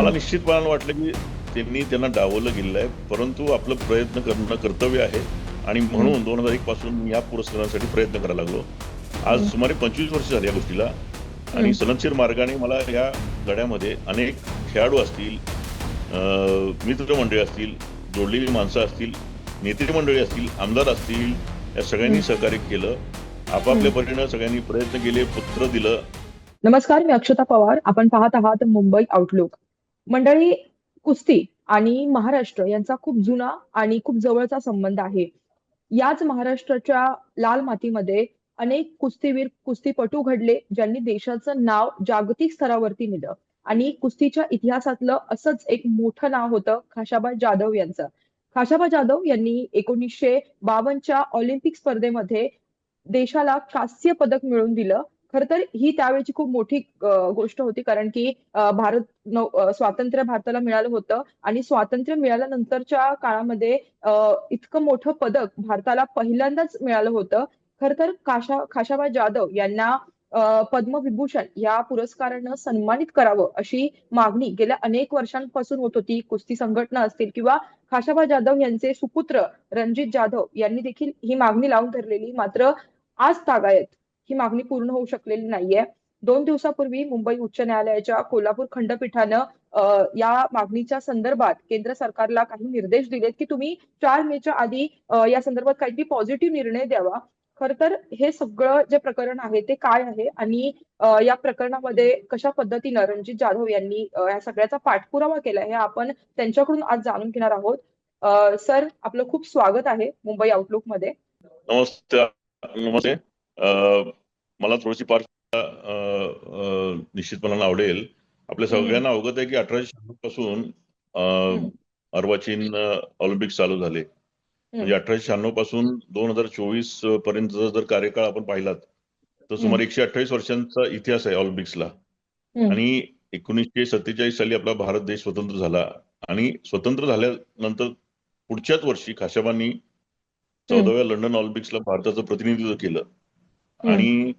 मला निश्चितपणाने वाटलं की त्यांना डावललं गेलेलं आहे, परंतु आपलं प्रयत्न करणं कर्तव्य आहे आणि म्हणून 2001 पासून मी या पुरस्कारासाठी प्रयत्न करायला लागलो. आज सुमारे 25 वर्ष झाली या गोष्टीला आणि सनदशीर मार्गाने मला या गड्यामध्ये अनेक खेळाडू असतील, मित्रमंडळी असतील, जोडलेली माणसं असतील, नेते मंडळी असतील, आमदार असतील, या सगळ्यांनी सहकार्य केलं. आपापल्या परीने सगळ्यांनी प्रयत्न केले, पत्र दिलं. नमस्कार, मी अक्षता पवार. आपण पाहत आहात मुंबई आउटलुक. मंडळी, कुस्ती आणि महाराष्ट्र यांचा खूप जुना आणि खूप जवळचा संबंध आहे. याच महाराष्ट्राच्या लाल मातीमध्ये अनेक कुस्तीवीर, कुस्तीपटू घडले, ज्यांनी देशाचं नाव जागतिक स्तरावरती नेलं. आणि कुस्तीच्या इतिहासातलं असंच एक मोठं नाव होतं खाशाबा जाधव यांचं. खाशाबा जाधव यांनी 1952च्या ऑलिम्पिक स्पर्धेमध्ये देशाला कांस्य पदक मिळवून दिलं. खर तर ही त्यावेळची खूप मोठी गोष्ट होती, कारण की स्वातंत्र्य भारताला मिळालं होतं आणि स्वातंत्र्य मिळाल्यानंतरच्या काळामध्ये इतकं मोठं पदक भारताला पहिल्यांदाच मिळालं होतं. खर तर खाशाबा जाधव यांना पद्मविभूषण या पुरस्कारानं सन्मानित करावं अशी मागणी गेल्या अनेक वर्षांपासून होत होती. कुस्ती संघटना असतील किंवा खाशाबा जाधव यांचे सुपुत्र रणजित जाधव यांनी देखील ही मागणी लावून धरलेली. मात्र आज तागायत ही मागणी पूर्ण होऊ शकलेली नाहीये. 2 दिवसापूर्वी मुंबई उच्च न्यायालयाच्या कोल्हापूर खंडपीठानं या मागणीच्या संदर्भात केंद्र सरकारला काही निर्देश दिलेत की तुम्ही 4 मेच्या आधी या संदर्भात काहीतरी पॉझिटिव्ह निर्णय द्यावा. खर तर हे सगळं जे प्रकरण आहे ते काय आहे आणि या प्रकरणामध्ये कशा पद्धतीनं रणजित जाधव यांनी या सगळ्याचा पाठपुरावा केला हे आपण त्यांच्याकडून आज जाणून घेणार आहोत. सर, आपलं खूप स्वागत आहे मुंबई आउटलुक मध्ये. नमस्ते. नमस्ते. मला थोडीशी पार्ट निश्चितपणाने आवडेल. आपल्या सगळ्यांना अवगत आहे की 1896 पासून अर्वाचीन ऑलिम्पिक चालू झाले. म्हणजे 1896 पासून 2024 पर्यंत जर कार्यकाळ आपण पाहिलात तर सुमारे 128 वर्षांचा इतिहास आहे ऑलिम्पिक्सला. आणि 1947 साली आपला भारत देश स्वतंत्र झाला आणि स्वतंत्र झाल्यानंतर पुढच्याच वर्षी खाशाबांनी 14व्या लंडन ऑलिम्पिक्सला भारताचं प्रतिनिधित्व केलं. आणि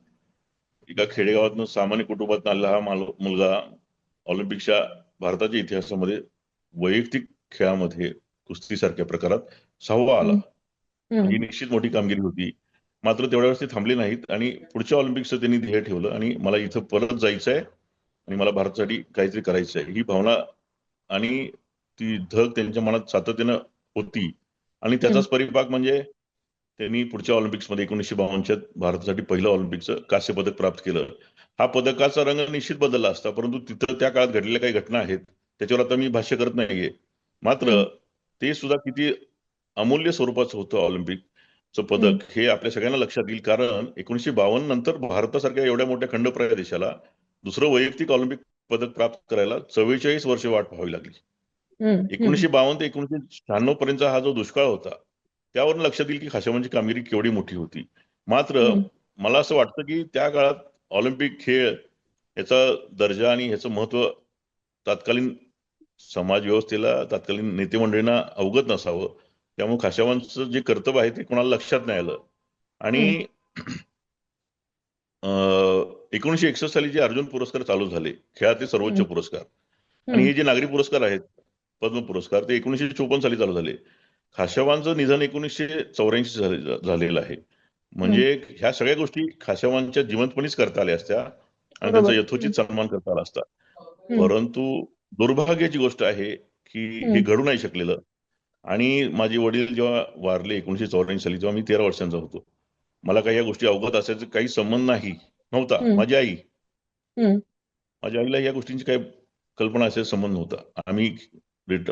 एका खेडेगावातून सामान्य कुटुंबात आलेला हा मुलगा ऑलिम्पिकच्या भारताच्या इतिहासामध्ये वैयक्तिक खेळामध्ये कुस्तीसारख्या प्रकारात 6वा आला. ही निश्चित मोठी कामगिरी होती. मात्र तेवढ्या वेळेस ते थांबले नाहीत आणि पुढच्या ऑलिम्पिकचं त्यांनी ध्येय ठेवलं आणि मला इथं परत जायचं आहे आणि मला भारतासाठी काहीतरी करायचं आहे, ही भावना आणि ती धग त्यांच्या मनात सातत्यानं होती. आणि त्याचाच परिपाक म्हणजे त्यांनी पुढच्या ऑलिम्पिक्समध्ये 1952च्या भारतासाठी पहिलं ऑलिम्पिकचं कांस्य पदक प्राप्त केलं. हा पदकाचा रंग निश्चित बदलला असता, परंतु तिथं त्या काळात घडलेल्या काही घटना आहेत त्याच्यावर आता मी भाष्य करत नाहीये. मात्र ते सुद्धा किती अमूल्य स्वरूपाचं होतं ऑलिम्पिकचं पदक हे आपल्या सगळ्यांना लक्षात येईल. कारण 1952 नंतर भारतासारख्या एवढ्या मोठ्या खंडप्राय देशाला दुसरं वैयक्तिक ऑलिम्पिक पदक प्राप्त करायला 44 वर्ष वाट पाहावी लागली. 1952 ते 1996 पर्यंतचा हा जो दुष्काळ होता त्यावरून लक्षात येईल की खाशाबांची कामगिरी केवढी मोठी होती. मात्र मला असं वाटतं की त्या काळात ऑलिम्पिक खेळ याचा दर्जा आणि ह्याचं महत्व तत्कालीन समाज व्यवस्थेला, तत्कालीन नेते मंडळींना अवगत नसावं. त्यामुळे खाशाबांचं जे कर्तव्य आहे ते कोणाला लक्षात नाही आलं. आणि 1961 साली जे अर्जुन पुरस्कार चालू झाले, खेळातले सर्वोच्च पुरस्कार, आणि हे जे नागरी पुरस्कार आहेत पद्म पुरस्कार, ते 1954 साली चालू झाले. खाशाबांचं निधन 1984 झालेलं आहे. म्हणजे ह्या सगळ्या गोष्टी खाशाबांच्या जिवंतपणीच करता आल्या असत्या आणि त्यांचा यथोचित सन्मान करता आला असता. परंतु दुर्भाग्याची गोष्ट आहे की हे घडू नाही शकलेलं. आणि माझे वडील जेव्हा वारले 1984 साली, जेव्हा मी 13 वर्षांचा होतो, मला काही या गोष्टी अवगत असायचं काही संबंध नव्हता. माझी आईला या गोष्टींची काही कल्पना असायचा संबंध नव्हता.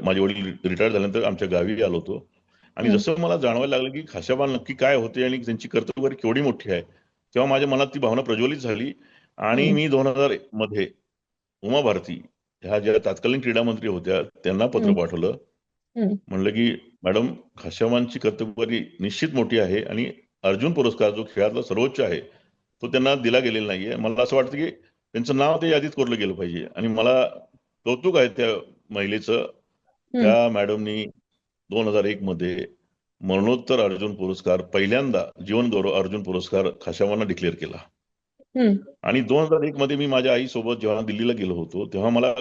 माझे वडील रिटायर झाल्यानंतर आमच्या गावी आलो होतो आणि जसं मला जाणवायला लागलं की खाशाबा नक्की काय होते आणि त्यांची कर्तव्य केवढी मोठी आहे, तेव्हा माझ्या मनात ती भावना प्रज्वलित झाली. आणि मी 2000 मध्ये उमा भारती ह्या ज्या तत्कालीन क्रीडा मंत्री होत्या त्यांना पत्र पाठवलं. म्हणलं की मॅडम, खाशाबांची कर्तव्य निश्चित मोठी आहे आणि अर्जुन पुरस्कार जो खेळातला सर्वोच्च आहे तो त्यांना दिला गेलेला नाहीये. मला असं वाटतं की त्यांचं नाव ते यादीत कोरलं गेलं पाहिजे. आणि मला कौतुक आहे त्या महिलेचं. त्या मॅडमनी 2001 मध्ये मरणोत्तर अर्जुन पुरस्कार, पहिल्यांदा जीवन गौरव अर्जुन पुरस्कार खाशाबांना डिक्लेअर केला. आणि 2001 मध्ये मी माझ्या आईसोबत जेव्हा दिल्लीला गेलो होतो तेव्हा मला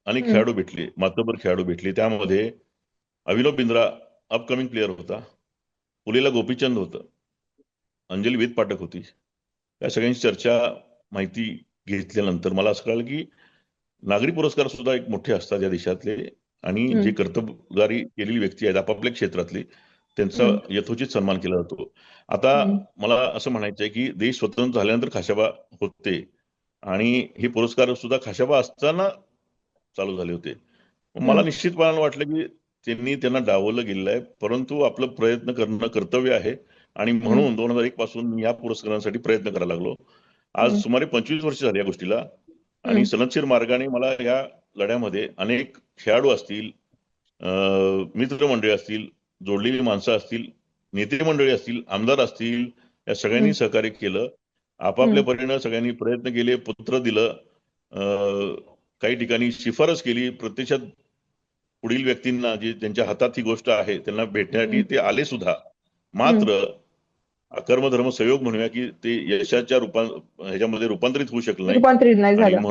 अनेक हम्म. खेळाडू भेटले, मातबर खेळाडू भेटले. त्यामध्ये अभिनव बिंद्रा अपकमिंग प्लेअर होता, पुलेला गोपीचंद होतं, अंजली वेद पाठक होती. या सगळ्यांची चर्चा, माहिती घेतल्यानंतर मला असं कळलं की नागरी पुरस्कार सुद्धा एक मोठे असतात या देशातले, आणि जे हम्म. कर्तबगारी केलेली व्यक्ती आहेत आपापल्या क्षेत्रातली, त्यांचा हम्म. यथोचित सन्मान केला जातो. आता हम्म. मला असं म्हणायचं आहे की देश स्वतंत्र झाल्यानंतर खाशाबा होते, आणि हे पुरस्कार सुद्धा खाशाबा असताना चालू झाले होते. मला हम्म. निश्चितपणानं वाटलं की त्यांना डावललं गेलेलं आहे, परंतु आपलं प्रयत्न करणं कर्तव्य आहे. आणि हम्म. म्हणून 2001 पासून मी या पुरस्कारांसाठी प्रयत्न करायला लागलो. आज हम्म. सुमारे 25 वर्ष झाली या गोष्टीला, आणि हम्म. सनदशीर मार्गाने मला या लढ्यामध्ये अनेक खेळाडू असतील, मित्रमंडळी असतील, जोडलेली माणसं असतील, नेते मंडळी असतील, आमदार असतील, या सगळ्यांनी हम्म. सहकार्य केलं. आपापल्या हम्म. परीनं सगळ्यांनी प्रयत्न केले, पत्र दिलं, काही ठिकाणी शिफारस केली. प्रत्यक्षात पुढील व्यक्तींना, जे त्यांच्या हातात ही गोष्ट आहे, त्यांना भेटण्यासाठी हम्म. ते आले सुद्धा. हम्म. मात्र कर्मधर्म संयोग म्हणूया की ते यशाच्या ह्याच्यामध्ये रूपांतरित होऊ शकलं नाही. रूपांतरित नाही आणि झालं.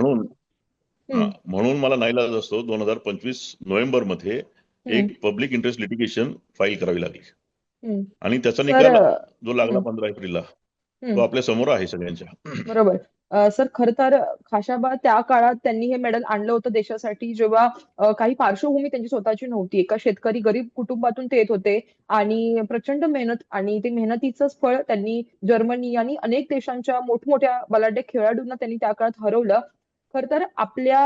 हम्म. म्हणून मला नाईलाज असतो 2025 नोव्हेंबरमध्ये हम्म. एक पब्लिक इंटरेस्ट लिटिगेशन फाईल करावी लागली. हम्म. आणि त्याचा सर निकाल जो लागला हम्म. 15 एप्रिलला, तो हम्म. आपल्या समोर आहे सगळ्यांच्या. बरोबर. सर खर तर खाशाबा त्या काळात त्यांनी हे मेडल आणलं होतं देशासाठी, जेव्हा काही पार्श्वभूमी त्यांची स्वतःची नव्हती. एका शेतकरी गरीब कुटुंबातून ते येत होते आणि प्रचंड मेहनत, आणि ते मेहनतीचंच फळ त्यांनी जर्मनी आणि अनेक देशांच्या मोठमोठ्या बलाढ्य खेळाडूंना त्यांनी त्या काळात हरवलं. खर तर आपल्या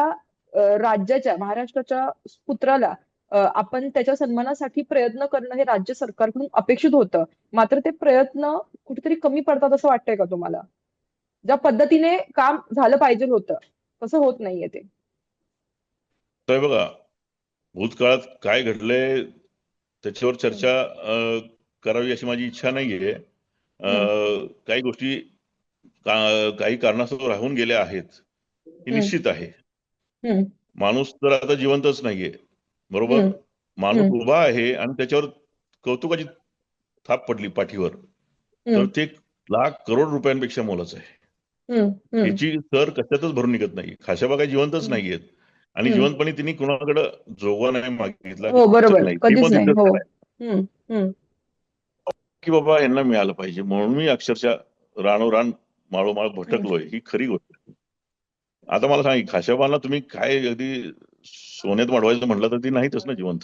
राज्याच्या, महाराष्ट्राच्या पुत्राला आपण त्याच्या सन्मानासाठी प्रयत्न करणं हे राज्य सरकारकडून अपेक्षित होतं. मात्र ते प्रयत्न कुठेतरी कमी पडतात असं वाटतंय का तुम्हाला? ज्या पद्धतीने काम झालं पाहिजे होतं, तसं होत नाहीये ते. तर बघा, भूतकाळात काय घडलंय त्याच्यावर हम्म. चर्चा करावी अशी माझी इच्छा नाहीये. हम्म. काही गोष्टी काही कारणास्तव राहून गेल्या आहेत, हे हम्म. निश्चित आहे. हम्म. माणूस तर आता जिवंतच नाहीये, बरोबर. हम्म. माणूस हम्म. उभा आहे आणि त्याच्यावर कौतुकाची थाप पडली पाठीवर, तर हम्म. ते लाख करोड रुपयांपेक्षा मोलाचं आहे. हम्म. हम्म. याची तर कशातच भरून निघत नाही. खाशाबा काही जिवंतच हम्म. नाहीयेत, आणि हम्म. जिवंतपणी तिने कुणाकडे जोगवा नाही मागितला, हो, कसं बरोबर. नाही, ते कधीच पण नाही. तिथं हो. केलंय हम्म. हम्म. की बाबा यांना मिळालं पाहिजे. म्हणून मी अक्षरशः रानोरान माळोमाळ हम्म. भटकलोय, ही खरी गोष्ट आहे. आता मला सांग, खाशाबाला तुम्ही काय अगदी सोन्यात वाढवायचं म्हटलं तर ती नाहीतच ना जिवंत.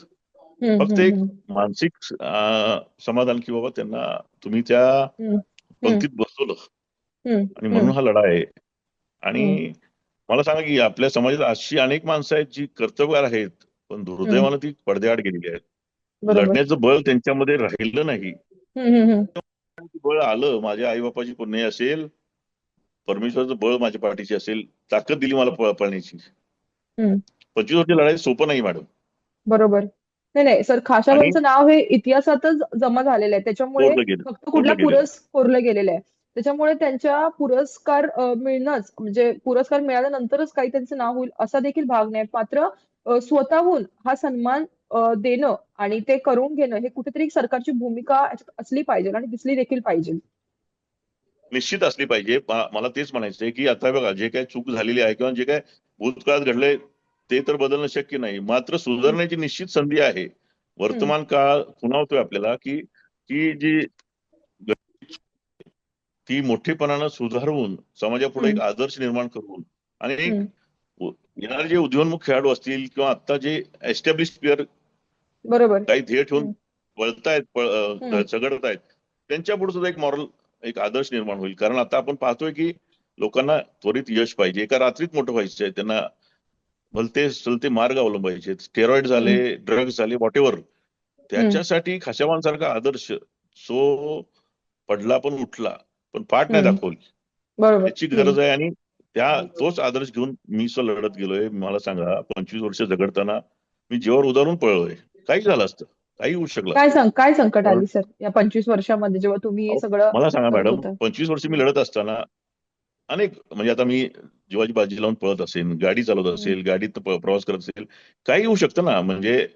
हम्म. फक्त हम्म. एक हम्म. मानसिक समाधान की बाबा त्यांना तुम्ही त्या हम्म. हम्म. पंक्तीत बसवलं, हम्म. आणि म्हणून हम्म. हा लढा आहे. हम्म. आणि मला सांगा की आपल्या समाजात अशी अनेक माणसं आहेत जी कर्तव्यगार आहेत, पण हम्म. दुर्दैवानं ती पडद्याआड गेलेली आहेत. बरोबर. लढण्याचं बळ त्यांच्यामध्ये राहिलं नाही. हम्म. हम्म. हम्म. बळ आलं, माझ्या आईबापाची पुण्य असेल, परमेश्वराचं बळ माझ्या पाठीशी असेल, ताकद दिली मला पळण्याची. हम्म. 25 वर्ष लढाई सोपं नाही मॅडम. बरोबर. नाही, नाही. सर, आणि खाशाबाईंचं नाव हे इतिहासातच जमा झालेलं आहे. त्याच्यामुळे कोरलं गेलं, फक्त कुठला कोरलं गेलेलं आहे. कोरलं गेलेलं आहे. त्याच्यामुळे त्यांच्या पुरस्कार मिळणंच, म्हणजे पुरस्कार मिळाल्यानंतरच काही त्यांचं नाव होईल असा देखील भाग नाही. मात्र स्वतःहून हा सन्मान देणं आणि ते करून घेणं, हे कुठेतरी एक सरकारची भूमिका याच्यात असली पाहिजे आणि दिसली देखील पाहिजे. निश्चित असली पाहिजे. मला तेच म्हणायचंय की आता बघा, जे काही चूक झालेली आहे किंवा जे काय भूतकाळात घडलंय, ते तर बदलणं शक्य नाही. मात्र हं. सुधारण्याची निश्चित संधी आहे. हं. वर्तमान काळ खुणावतोय आपल्याला की की जी ती मोठेपणानं सुधारून समाजापुढे एक हं. आदर्श निर्माण करून, आणि एक हं. येणारे जे उदयोन्मुख खेळाडू असतील किंवा आता जे एस्टॅब्लिश प्लेअर बरोबर. काही ध्येय ठेवून हं. वळतायत, हं. झगडतायत, त्यांच्या पुढे सुद्धा एक मॉरल, एक आदर्श निर्माण होईल. कारण आता आपण पाहतोय की लोकांना त्वरित यश पाहिजे, एका रात्रीत मोठं व्हायचंय त्यांना, भलते सलते मार्ग अवलंबायचे, स्टेरॉइड झाले, हं. ड्रग्ज झाले, व्हॉटेव्हर. हं. त्याच्यासाठी खाशावांसारखा आदर्श, जो पडला पण उठला, पण पाठ नाही हं. दाखवली, बरोबर. त्याची हं. गरज आहे. आणि तोच आदर्श घेऊन मी सुद्धा लढत गेलोय. मला सांगा, 25 वर्ष झगडताना मी जीवावर उदारून पळलोय. काही झालं असतं, काही होऊ शकलं असतं. काय संकट पण आली सर या 25 वर्षामध्ये, जेव्हा तुम्ही हे अहो, सगळं मला सांगा करत मॅडम, होता? 25 वर्ष मी हं. लढत असताना अनेक, म्हणजे आता मी जीवाची बाजी लावून पळत असेल, गाडी चालवत हं. असेल, गाडीत प्रवास करत असेल, काही होऊ शकतं ना. म्हणजे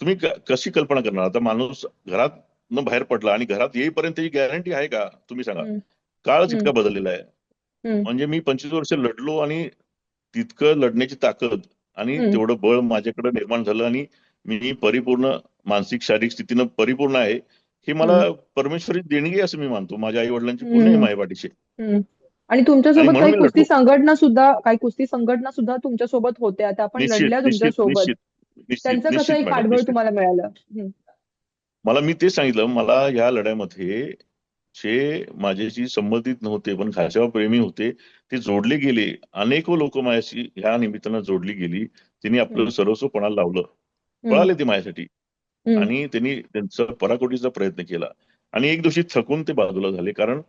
तुम्ही कशी कल्पना करणार? आता माणूस घरात न बाहेर पडला आणि घरात येईपर्यंत ही गॅरंटी आहे का? तुम्ही सांगा. हं. काळच हं. इतका बदललेला आहे. हं. म्हणजे मी 25 वर्ष लढलो, आणि तितकं लढण्याची ताकद आणि हम्म, तेवढं बळ माझ्याकडे निर्माण झालं आणि मी परिपूर्ण मानसिक शारीरिक स्थितीनं परिपूर्ण आहे. ही मला हम्म, परमेश्वरी देणगी असं मी मानतो. माझ्या आई वडिलांची पुण्य आहे हम्म, माझ्या पाठीशी. हम्म. आणि आणि तुमच्यासोबत म्हणून काही मी कुस्ती लढतो. संघटना सुद्धा काही कुस्ती संघटना सुद्धा तुमच्यासोबत होत्या, त्या पण निश्चित लढल्या निश्चित तुमच्यासोबत. निश्चित निश्चित त्यांचं कसं निश्चित एक मॅडम, पाठबळ निश्चित. तुम्हाला मिळालं? हम्म, मला मी तेच सांगितलं, मला या लढ्यामध्ये जे माझ्याशी संबंधित नव्हते पण खाशाबा प्रेमी होते, ते जोडले गेले. अनेको लोक माझ्याशी ह्या निमित्तानं जोडली गेली. त्यांनी हम्म, आपलं सर्वस्व पणाला लावलं. हम्म, पळाले ते माझ्यासाठी. हम्म, आणि त्यांनी त्यांचा पराकोटीचा प्रयत्न केला. आणि एक दिवशी थकून ते बाजूला झाले. कारण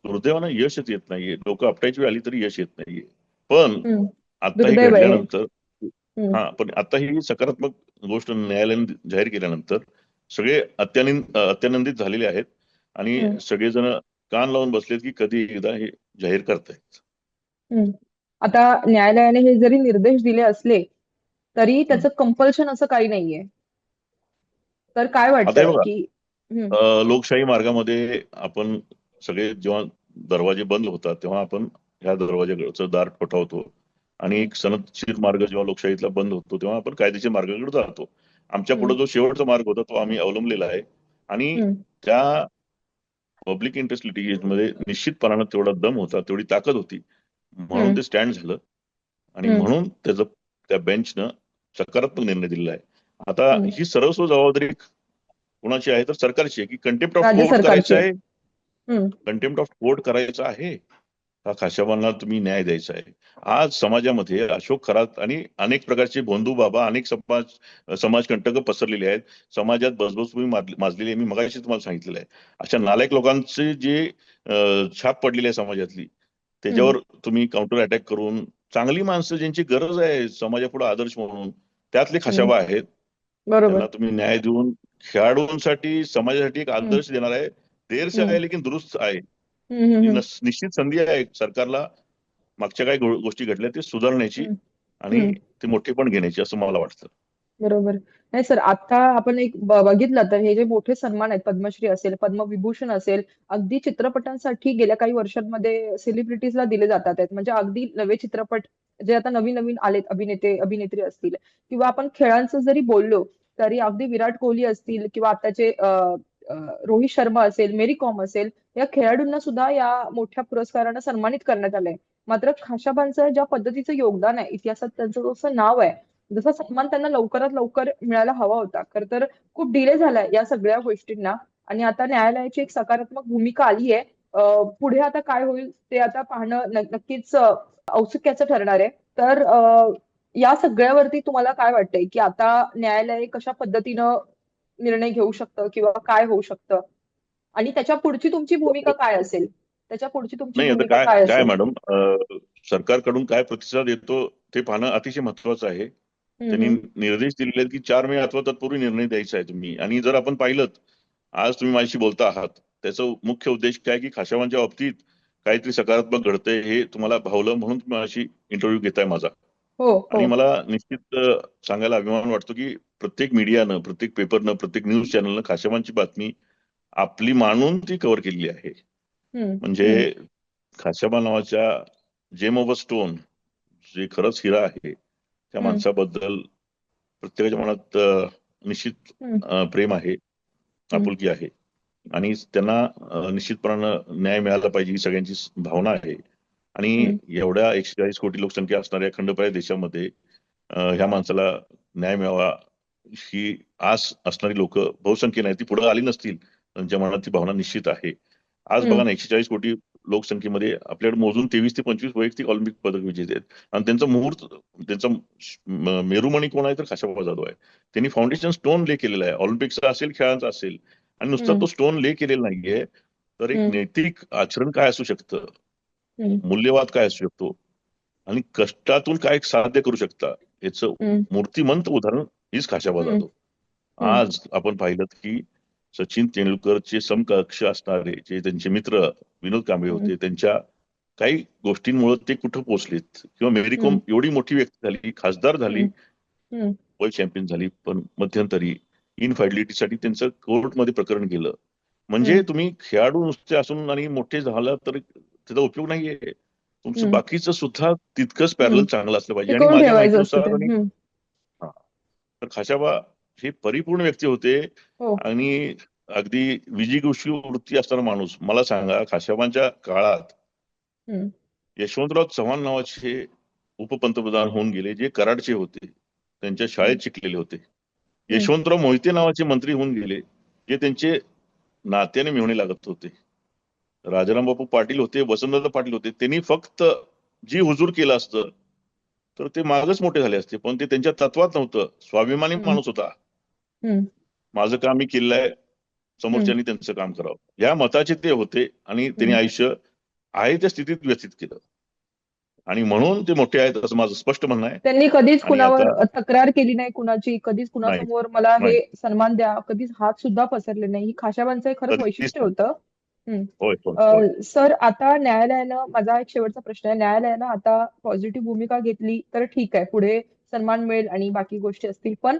दुर्दैवानं यशच येत नाहीये. लोक आपटायची वेळ आली तरी यश येत नाहीये. पण हम्म. आता हे दुर्दैव आहे. घडल्यानंतर, हम्म, पण आता ही सकारात्मक गोष्ट न्यायालयाने जाहीर केल्यानंतर सगळे अत्यानंदित झालेले आहेत. आणि हम्म, सगळेजण कान लावून बसलेत की कधी एकदा हे जाहीर करतायत. हम्म. आता न्यायालयाने हे जरी निर्देश दिले असले तरी हम्म. त्याचं कंपल्शन असं काही नाहीये. तर काय आता हे वाटतं बघा, की हम्म, लोकशाही मार्गामध्ये आपण सगळे जेव्हा दरवाजे बंद होतात तेव्हा आपण ह्या दरवाजाचं दार ठोठावतो. आणि हम्म, एक सनदशीर मार्ग जेव्हा लोकशाहीतला बंद होतो तेव्हा आपण कायदेशीर मार्गाकडे जातो. आमच्या हम्म, पुढे जो शेवटचा मार्ग होता तो आम्ही अवलंबलेला आहे. आणि हम्म, त्या पब्लिक इंटरेस्ट लिटिगेशनमध्ये निश्चितपणानं तेवढा दम होता, तेवढी ताकद होती. म्हणून हम्म, ते स्टँड झालं. आणि हम्म, म्हणून त्या बेंचनं सकारात्मक निर्णय दिलेला आहे. आता हम्म. ही सर्वस्व जबाबदारी कुणाची आहे तर सरकारची आहे की कंटेम्प्ट ऑफ राज्य कोर्ट करायचं सरकारचे. आहे. हम्म, कंटेम्प्ट ऑफ कोर्ट करायचं आहे का खाशाबांना तुम्ही न्याय द्यायचा आहे. आज समाजामध्ये अशोक खरात आणि अनेक प्रकारचे भोंदू बाबा, अनेक समाजकंटक पसरलेले आहेत. समाजात बसबसपुरी माजलेली आहे. मी मगाशी तुम्हाला सांगितलेलं आहे. अशा नालायक लोकांचे जे छाप पडलेली आहे समाजातली, हम्म. त्याच्यावर तुम्ही काउंटर अटॅक करून चांगली माणसं ज्यांची गरज आहे समाजापुढे आदर्श म्हणून, त्यातले हम्म. खाशाबा आहेत. त्यांना बरोबर. तुम्ही न्याय देऊन खेळाडूंसाठी समाजासाठी एक हम्म, आदर्श देणार आहे. देर से हम्म, आहे लेकिन दुरुस्त आहे. हम्म, हम्म, ही हम्म, निश्चित संधी आहे सरकारला मागच्या काही गोष्टी घडल्या ते सुधारण्याची हम्म, आणि हम्म. ते मोठेपण घेण्याची असं मला वाटतं. बरोबर. नाही सर, आता आपण एक बघितलं तर हे जे मोठे सन्मान आहेत, पद्मश्री असेल, पद्मविभूषण असेल, अगदी चित्रपटांसाठी गेल्या काही वर्षांमध्ये सेलिब्रिटीजला दिले जातात आहेत. म्हणजे अगदी नवे चित्रपट जे आता नवीन-नवीन आलेत, अभिनेते, अभिनेत्री असतील किंवा आपण खेळांचं जरी बोललो, तरी अगदी विराट कोहली असतील किंवा आताचे अ, रोहित शर्मा असेल, मेरी कॉम असेल, या खेळाडूंना सुद्धा या मोठ्या पुरस्कारानं सन्मानित करण्यात आलंय. मात्र खाशाबांचं ज्या पद्धतीचं योगदान आहे, इतिहासात त्यांचं जसं नाव आहे, जसा सन्मान त्यांना लवकरात लवकर मिळायला हवा होता. खरं तर खूप डिले झालाय या सगळ्या गोष्टींना आणि आता न्यायालयाची एक सकारात्मक भूमिका आली आहे. पुढे आता काय होईल ते आता पाहणं नक्कीच औत्सुक्याचं ठरणार आहे. तर या सगळ्यावरती तुम्हाला काय वाटतंय, की आता न्यायालय कशा पद्धतीनं निर्णय घेऊ शकतं किंवा काय होऊ शकतं? आणि त्याच्या पुढची तुमची भूमिका काय असेल? त्याच्या पुढची तुमची नाही, आता भूमिका काय काय काय असेल? मॅडम, सरकारकडून काय प्रतिसाद येतो ते पाहणं अतिशय महत्वाचं आहे. हं, त्यांनी हं. निर्देश दिलेले आहेत की 4 मे अथवा तत्पूर्वी निर्णय द्यायचा आहे तुम्ही. आणि जर आपण पाहिलं, आज तुम्ही माझ्याशी बोलता आहात, त्याचा मुख्य उद्देश काय की खाशावांच्या बाबतीत काहीतरी सकारात्मक घडतंय हे तुम्हाला भावलं म्हणून तुम्ही माझ्याशी इंटरव्ह्यू घेताय माझा. हो, आणि हो. मला निश्चित सांगायला अभिमान वाटतो की प्रत्येक मीडियानं, प्रत्येक पेपरनं, प्रत्येक न्यूज चॅनलनं खाशावांची बातमी आपली मानून ती कव्हर केलेली आहे. हं, म्हणजे हं, खाशाबा नावाच्या जेम ऑफ अ स्टोन, जे खरंच हिरा आहे, त्या हं, माणसाबद्दल प्रत्येकाच्या मनात निश्चित हं, प्रेम आहे, हं, आपुलकी आहे. आणि त्यांना निश्चितपणानं न्याय मिळाला पाहिजे ही सगळ्यांची भावना आहे. आणि हं, एवढ्या 140 कोटी लोकसंख्या असणाऱ्या खंडप्राय देशामध्ये ह्या माणसाला न्याय मिळावा ही आस असणारी लोक बहुसंख्येने आहेत. ती पुढे आली नसतील, त्यांच्या मनात ती भावना निश्चित आहे. आज हं, बघा ना, 140 कोटी लोकसंख्येमध्ये आपल्याकडे मोजून 23 ते 25 वैयक्तिक ऑलिम्पिक पदक विजेते आहेत. आणि त्यांचा मुहूर्त, त्यांचा मेरुमणी कोण आहे तर खाशाबा जाधव आहे. त्यांनी फाउंडेशन स्टोन ले केलेला आहे, ऑलिम्पिकचा असेल, खेळांचा असेल. आणि नुसता हं, तो स्टोन ले केलेला नाहीये, तर एक हं, नैतिक आचरण काय असू शकतं, हं, मूल्यवाद काय असू शकतो, आणि कष्टातून काय साध्य करू शकता, याचं हं, मूर्तिमंत उदाहरण हीच खाशाबा हं, जाधव. हं, आज आपण पाहिलं की सचिन तेंडुलकरचे समकक्ष असणारे जे त्यांचे मित्र विनोद कांबळे हं, होते, त्यांच्या काही गोष्टींमुळे ते कुठं पोहोचलेत. किंवा मेरी कोम हं, एवढी मोठी व्यक्ती झाली, खासदार झाली, हं, हं, वर्ल्ड चॅम्पियन झाली, पण मध्यंतरी इनफायडिलिटीसाठी त्यांचं कोर्टमध्ये प्रकरण गेलं. म्हणजे हं, तुम्ही खेळाडू नुसते असून आणि मोठे झाला तर त्याचा उपयोग नाहीये. तुमचं हम्म, बाकीचं सुद्धा तितकंच पॅरल हम्म. चांगलं असलं पाहिजे. आणि टिकवून माझ्या ठेवायचं असतं ते. माहितीनुसार आणि हा, तर खाशाबा हे परिपूर्ण व्यक्ती होते. हो. आणि अगदी विजिगीषू वृत्ती असणारा माणूस. मला सांगा, खाशाबांच्या काळात हम्म, यशवंतराव चव्हाण नावाचे उपपंतप्रधान होऊन गेले, जे कराडचे होते, त्यांच्या हम्म, शाळेत शिकलेले होते. हम्म, यशवंतराव मोहिते नावाचे मंत्री होऊन गेले, जे त्यांचे नात्याने मिळवणे लागत होते. राजाराम बापू पाटील होते, वसंतदादा पाटील होते. त्यांनी फक्त जी हुजूर केलं असतं तर ते मागच मोठे झाले असते, पण ते त्यांच्या तत्वात नव्हतं. स्वाभिमानी हम्म, माणूस होता. हम्म, माझं काम मी केलंय, हम्म, समोरच्यांनी त्यांचं काम करावं, या मताचे ते होते. आणि त्यांनी हम्म. आयुष्य आहे त्या स्थितीत व्यतीत केलं, आणि म्हणून ते मोठे आहेत असं माझं स्पष्ट म्हणणं आहे. त्यांनी कधीच आणि कुणावर आता तक्रार केली नाही कुणाची, कधीच नाही, कुणासमोर मला नाही, हे सन्मान द्या, कधीच हात सुद्धा पसरले नाही. ही खाशाबांचं एक खरंच कधीच वैशिष्ट्य नाही. होतं. हं. होय, होय, होय. सर आता न्यायालयानं, माझा एक शेवटचा प्रश्न आहे. न्यायालयानं आता पॉझिटिव्ह भूमिका घेतली तर ठीक आहे. पुढे सन्मान मिळेल आणि बाकी गोष्टी असतील. पण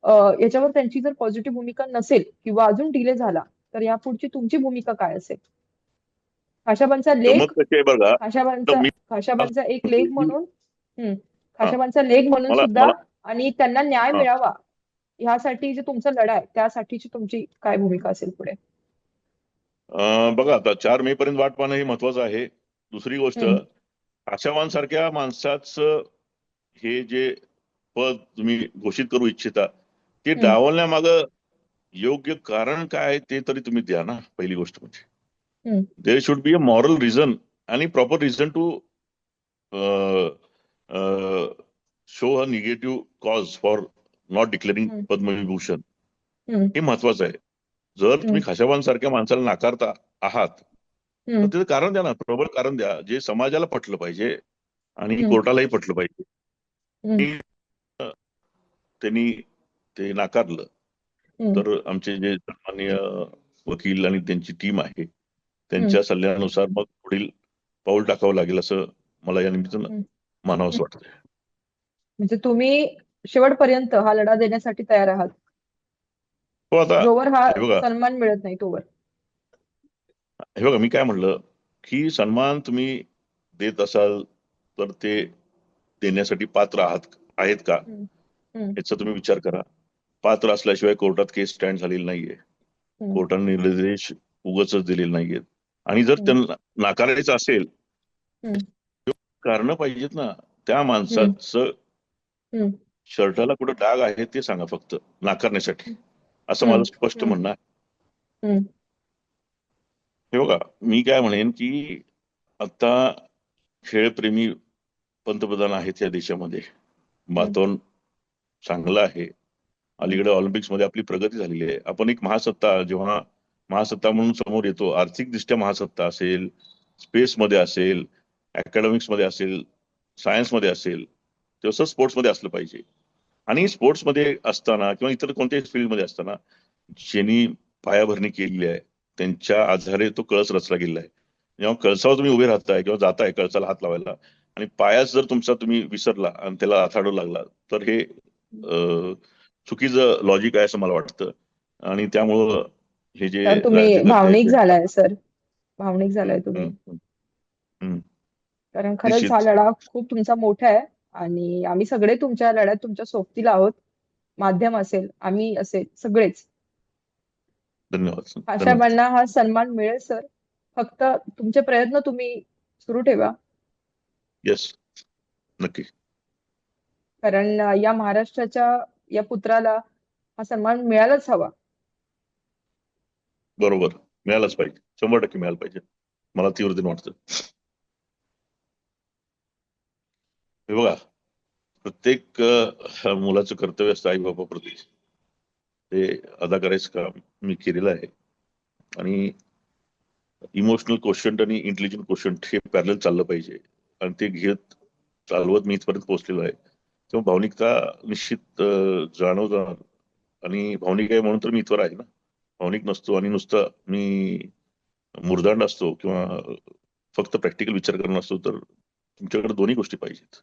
अ, याच्यावर त्यांची जर पॉझिटिव्ह भूमिका नसेल किंवा अजून डिले झाला, तर यापुढची तुमची भूमिका काय असेल? खाशाबांचा गमत लेख कशी आहे बघा, तर खाशाबांचा मी खाशाबांचा एक सांगतो लेख की म्हणून हं. हा, खाशाबांचा लेख म्हणून मला सुद्धा मला आणि त्यांना न्याय हा मिळावा ह्यासाठी जे तुमचा लढा आहे, त्यासाठीची तुमची काय भूमिका असेल पुढे? बघा, आता 4 मे पर्यंत वाट पाहणं हे महत्वाचं आहे. दुसरी गोष्ट, हं, आशावान सारख्या माणसाचं हे जे पद तुम्ही घोषित करू इच्छिता, ते हं, डावलण्यामागं योग्य कारण काय आहे ते तरी तुम्ही द्या ना. पहिली गोष्ट म्हणजे हं, there should be a moral reason आणि proper reason to show a negative cause for not declaring हं, पद्मविभूषण. हं, हे महत्वाचं आहे. जर हं, तुम्ही खाशाबान सारख्या माणसाला नाकारता आहात, तर हं, त्याचं कारण द्या ना, प्रबळ कारण द्या, जे समाजाला पटलं पाहिजे आणि हं, कोर्टालाही पटलं पाहिजे. हं, आणि अ, त्यांनी ते नाकारलं, हं, तर आमचे जे सन्माननीय वकील आणि त्यांची टीम आहे, हं, त्यांच्या सल्ल्यानुसार मग पुढील पाऊल टाकावं लागेल, असं मला या निमित्तानं हं, हं. म्हणावंसं वाटतंय. म्हणजे तुम्ही शेवटपर्यंत हा लढा देण्यासाठी तयार आहात, हो, आता जोवर हा हे बघा, सन्मान मिळत नाही तोवर. मी काय म्हणलं, की सन्मान तुम्ही देत असाल तर ते देण्यासाठी पात्र आहेत का, हं, हं, याचा तुम्ही विचार करा. पात्र असल्याशिवाय कोर्टात केस स्टँड झालेली नाहीये. हं, कोर्टाने निर्देश उगाचच दिलेले नाहीयेत. आणि जर हं, त्यांना नाकारायचं असेल, हं, कारणं पाहिजेत ना. त्या हं, माणसाचं हं, शर्टाला कुठं डाग आहे ते सांगा फक्त नाकारण्यासाठी, असं माझं हं, स्पष्ट हं, म्हणणं आहे. हं, हे बघा, मी काय म्हणेन की आता खेळप्रेमी पंतप्रधान आहेत या देशामध्ये. हं, वातावरण चांगलं आहे. हं, अलीकडे ऑलिम्पिक्समध्ये आपली प्रगती झालेली आहे. आपण एक महासत्ता, जेव्हा महासत्ता म्हणून समोर येतो, आर्थिकदृष्ट्या महासत्ता असेल, स्पेसमध्ये असेल, अकॅडमिक्समध्ये असेल, सायन्समध्ये असेल, तसं स्पोर्ट्समध्ये असलं पाहिजे. आणि स्पोर्ट्समध्ये असताना किंवा इतर कोणत्याही फील्डमध्ये असताना ज्यांनी पायाभरणी केलेली आहे, त्यांच्या आधारे तो कळस रचला गेलेला आहे. जेव्हा कळसावर तुम्ही उभे राहताय किंवा जाताय कळसाला हात लावायला, आणि पायाच जर तुमचा तुम्ही विसरला आणि त्याला आथाडू लागला, तर हे चुकीचं लॉजिक आहे असं मला वाटतं. आणि त्यामुळं हे जे तर तुम्ही राज्यकर्ते आहेत भावनिक त्यांच्या झालाय सर. भावनिक हं, झालाय हं, तुम्ही. हं, हं. कारण खरंच हा निश्चित. लढा खूप तुमचा मोठा आहे आणि आम्ही सगळे तुमच्या लढ्यात तुमच्या सोबतीला आहोत. माध्यम असेल, आम्ही असेल, सगळेच. धन्यवाद. धन्यवाद. आशाबांना हा सन्मान मिळेल सर. फक्त तुमचे प्रयत्न तुम्ही सुरू ठेवा. येस, नक्की. कारण या महाराष्ट्राच्या या पुत्राला हा सन्मान मिळायलाच हवा. बरोबर. मिळायलाच पाहिजे. 100% मिळायला पाहिजे. मला तीव्रतेने वाटतं. हे बघा, प्रत्येक मुलाचं कर्तव्य असतं आई बाबाप्रती. ते अदा करायचं काम मी केलेलं आहे. आणि इमोशनल क्वोशंट आणि इंटेलिजंट क्वोशंट हे पॅरलल चाललं पाहिजे. आणि ते घेत चालवत मी इथपर्यंत पोहोचलेलो आहे. तेव्हा भावनिकता निश्चित जाणवणार. आणि भावनिक आहे म्हणून तर मी इथवर आहे ना. भावनिक नसतो आणि नुसतं मी मुर्दांड असतो किंवा फक्त प्रॅक्टिकल विचार करणार असतो, तर तुमच्याकडे दोन्ही गोष्टी पाहिजेत.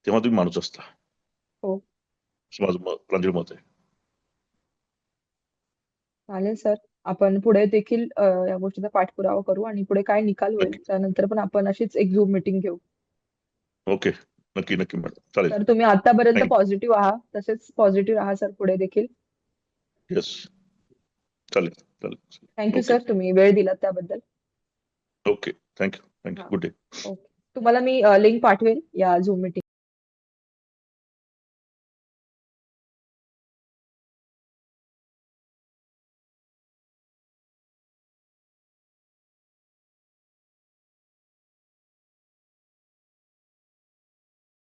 तेव्हा तुम्ही माणूस असता, हो, असं माझं प्रांजळ मत आहे. चालेल सर. आपण पुढे देखील या गोष्टीचा पाठपुरावा करू आणि पुढे काय निकाल होईल नक्की. त्यानंतर पण आपण अशीच एक झूम मीटिंग घेऊ. ओके. नक्की नक्की मॅडम, चालेल. तर तुम्ही आतापर्यंत थँक्यू. पॉझिटिव्ह आहात, तसेच पॉझिटिव्ह राहा सर पुढे देखील. येस, चालेल चालेल. थँक्यू ओके सर, तुम्ही वेळ दिलात त्याबद्दल. ओके. Thank you thank you. हा, गुड डे. ओके. तुम्हाला मी लिंक पाठवेल या झूम मीटिंग